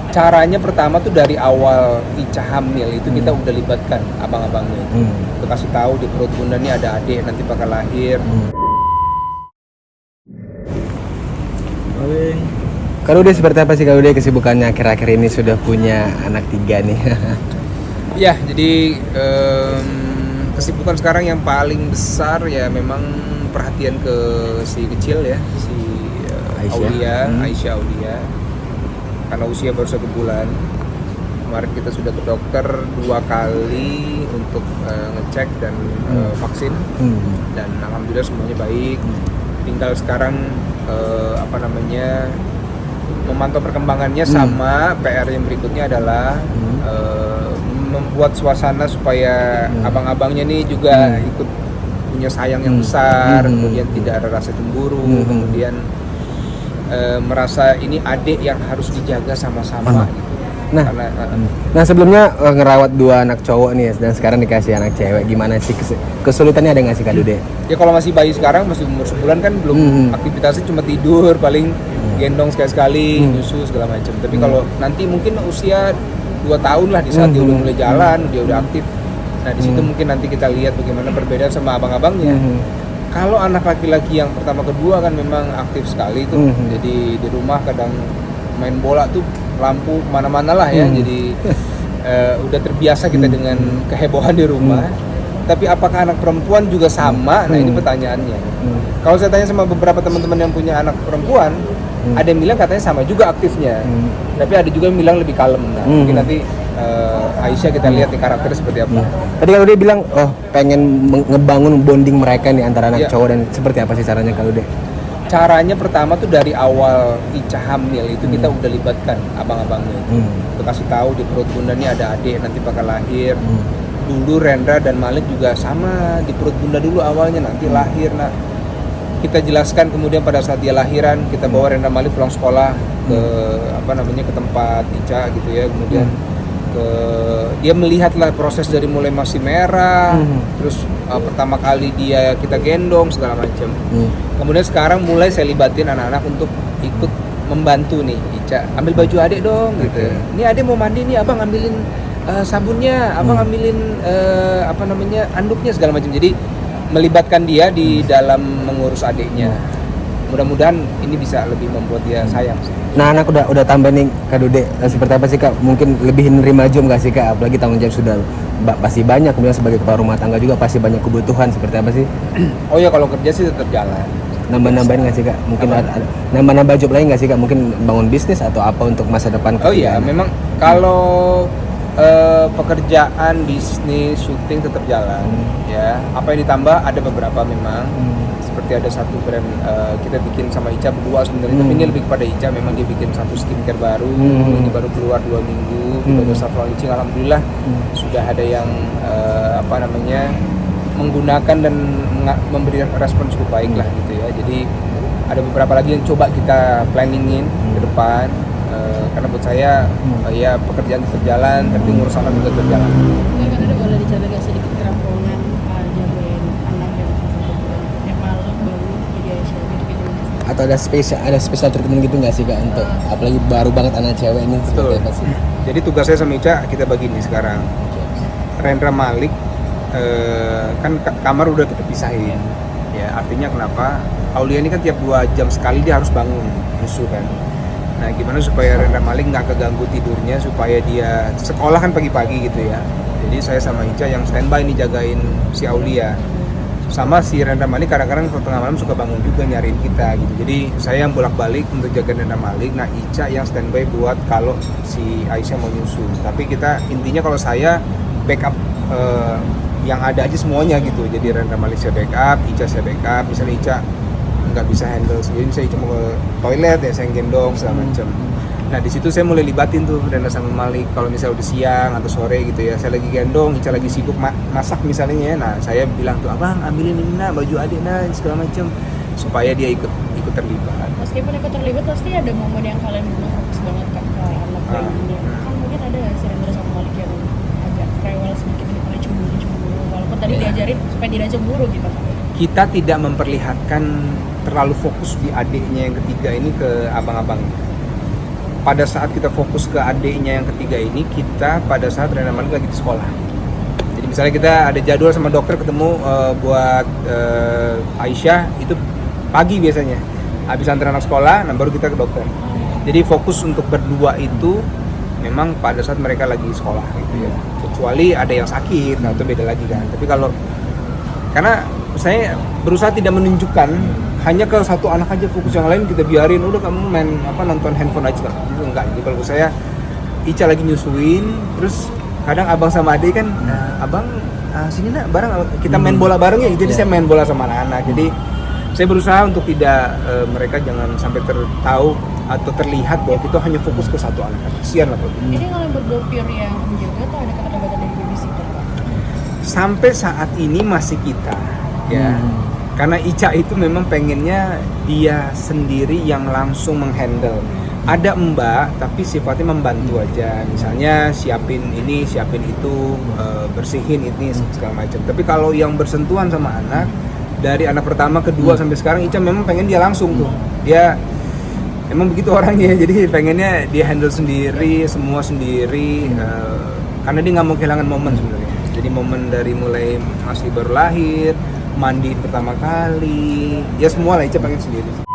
Caranya pertama tuh dari awal Ica hamil itu kita udah libatkan abang-abangnya. Kita kasih tahu di perut bunda nih ada adik nanti bakal lahir. Kak Dude, seperti apa sih Kak Dude kesibukannya akhir-akhir ini sudah punya anak 3 nih? Ya, jadi kesibukan sekarang yang paling besar ya memang perhatian ke si kecil ya, si Aisyah Aulia. Karena usia baru 1 bulan. Kemarin kita sudah ke dokter 2 kali untuk ngecek dan vaksin. Dan alhamdulillah semuanya baik. Tinggal sekarang memantau perkembangannya, sama PR yang berikutnya adalah membuat suasana supaya abang-abangnya nih juga ikut punya sayang yang besar, kemudian tidak ada rasa cemburu, kemudian merasa ini adik yang harus dijaga sama-sama gitu. Nah sebelumnya ngerawat 2 anak cowok nih dan sekarang dikasih anak cewek, gimana sih kesulitannya, ada nggak sih Kak Dude? Ya kalau masih bayi sekarang, masih umur sebulan kan belum aktivitasnya, cuma tidur paling, gendong sekali-sekali, nyusu segala macam. Tapi kalau nanti mungkin usia 2 tahun lah, di saat dia udah mulai jalan, dia udah aktif. Nah di situ mungkin nanti kita lihat bagaimana perbedaan sama abang-abangnya. Kalau anak laki-laki yang pertama kedua kan memang aktif sekali tuh. Jadi di rumah kadang main bola tuh lampu kemana-mana lah ya. Jadi udah terbiasa kita dengan kehebohan di rumah. Tapi apakah anak perempuan juga sama? Nah ini pertanyaannya. Kalau saya tanya sama beberapa teman-teman yang punya anak perempuan, ada yang bilang katanya sama juga aktifnya. Tapi ada juga yang bilang lebih kalem. Nah mungkin nanti Aisyah kita lihat nih karakternya seperti apa. Tadi kalau dia bilang pengen ngebangun bonding mereka nih antara anak cowok, dan seperti apa sih caranya kalau dia? Caranya pertama tuh dari awal Ica hamil itu kita udah libatkan abang-abangnya. Kita kasih tahu di perut bunda nih ada adik nanti bakal lahir. Dulu Rendra dan Malik juga sama, di perut bunda dulu awalnya, nanti lahir. Nah kita jelaskan, kemudian pada saat dia lahiran kita bawa Rendra Malik pulang sekolah ke tempat Ica gitu ya. Kemudian dia melihatlah proses dari mulai masih merah, terus pertama kali kita gendong segala macam. Kemudian sekarang mulai saya libatin anak-anak untuk ikut membantu nih Ica, ambil baju adik dong gitu. Ini adik mau mandi nih, abang ambilin sabunnya, abang ambilin anduknya segala macam. Jadi melibatkan dia di dalam mengurus adiknya. Mudah-mudahan ini bisa lebih membuat dia sayang sih. Nah anak udah tambah nih Kak Dude, seperti apa sih Kak? Mungkin lebih nerima aja nggak sih Kak? Apalagi tanggung jawab sudah pasti banyak, kemudian sebagai kepala rumah tangga juga pasti banyak kebutuhan, seperti apa sih? Oh ya, kalau kerja sih tetap jalan. Nambah-nambahin nggak sih Kak? Mungkin nambah-nambah job lain nggak sih Kak? Mungkin bangun bisnis atau apa untuk masa depan? Oh iya, memang kalau pekerjaan, bisnis, syuting tetap jalan ya. Apa yang ditambah ada beberapa memang. Seperti ada satu brand kita bikin sama Ica berdua sebenarnya, tapi ini lebih kepada Ica, memang dia bikin satu skincare baru. Ini baru keluar 2 minggu, kita udah soft launching, alhamdulillah sudah ada yang menggunakan dan memberi respon cukup baik lah gitu ya. Jadi ada beberapa lagi yang coba kita planningin ke depan, karena buat saya ya pekerjaan tetap jalan, tapi ngurus anak juga tetap jalan. Kan ada boleh dicatat gak sedikit kerampongan jagain anak yang malam baru jadi Aisyah gitu. Atau ada spesial treatment gitu nggak sih Kak, untuk apalagi baru banget anak cewek ini? Betul. Apa sih? Jadi tugas saya sama Ica kita bagi nih sekarang. Rendra Malik kan kamar udah kita pisahin. Ya artinya kenapa? Aulia ini kan tiap 2 jam sekali dia harus bangun nyusu kan. Nah gimana supaya Rendra Malik nggak keganggu tidurnya, supaya dia sekolah kan pagi-pagi gitu ya. Jadi saya sama Ica yang standby nih jagain si Aulia. Sama si Rendra Malik kadang-kadang tengah malam suka bangun juga nyariin kita gitu. Jadi saya yang bolak-balik untuk jaga Rendra Malik. Nah Ica yang standby buat kalau si Aisyah mau nyusu. Tapi kita intinya kalau saya backup yang ada aja semuanya gitu. Jadi Rendra Malik saya backup, Ica saya backup. Misalnya Ica nggak bisa handle sendiri, saya cuma ke toilet ya saya gendong segala macam. Nah di situ saya mulai libatin tuh Rendra sama Malik. Kalau misalnya udah siang atau sore gitu ya, saya lagi gendong, Ica lagi sibuk masak misalnya ya. Nah saya bilang tuh, abang ambilin ini nak, baju adik nak, segala macam, supaya dia ikut terlibat. Meskipun ikut terlibat pasti ada momen yang kalian belum fokus banget kan ke anak kayak gini. Kan mungkin ada nggak sih Rendra sama Malik yang agak rewel sedikit ini pada cemburu, walaupun tadi diajarin supaya tidak cemburu gitu kan. Kita tidak memperlihatkan terlalu fokus di adiknya yang ketiga ini ke abang-abangnya. pada saat kita fokus ke adiknya yang ketiga ini, kita pada saat Rena Malik lagi di sekolah. Jadi misalnya kita ada jadwal sama dokter ketemu buat Aisyah itu pagi biasanya. Habis antar anak sekolah, nah baru kita ke dokter. Jadi fokus untuk berdua itu memang pada saat mereka lagi sekolah gitu ya. Kecuali ada yang sakit, nah itu beda lagi kan. Tapi kalau karena saya berusaha tidak menunjukkan hanya ke satu anak aja, fokus yang lain kita biarin, udah kamu main nonton handphone aja gitu, enggak. Jadi kalau saya Ica lagi nyusuin, terus kadang abang sama adik kan, abang sini nak bareng kita main bola bareng ya, jadi saya main bola sama anak-anak. Jadi saya berusaha untuk tidak mereka jangan sampai tahu atau terlihat bahwa kita hanya fokus ke satu anak. Kasian lah kalau gitu. Ini kalau berdua pure yang menjaga atau ada keterlibatan dari babysitter Pak? Sampai saat ini masih kita ya. Karena Ica itu memang pengennya dia sendiri yang langsung menghandle. Ada mbak tapi sifatnya membantu aja, misalnya siapin ini, siapin itu, bersihin ini segala macam. Tapi kalau yang bersentuhan sama anak dari anak pertama, kedua sampai sekarang, Ica memang pengen dia langsung tuh. Dia emang begitu orangnya, jadi pengennya dia handle sendiri, semua sendiri, karena dia nggak mau kehilangan momen sebenarnya. Jadi momen dari mulai masih baru lahir, mandi pertama kali, ya semua lah Ica pengen sendiri.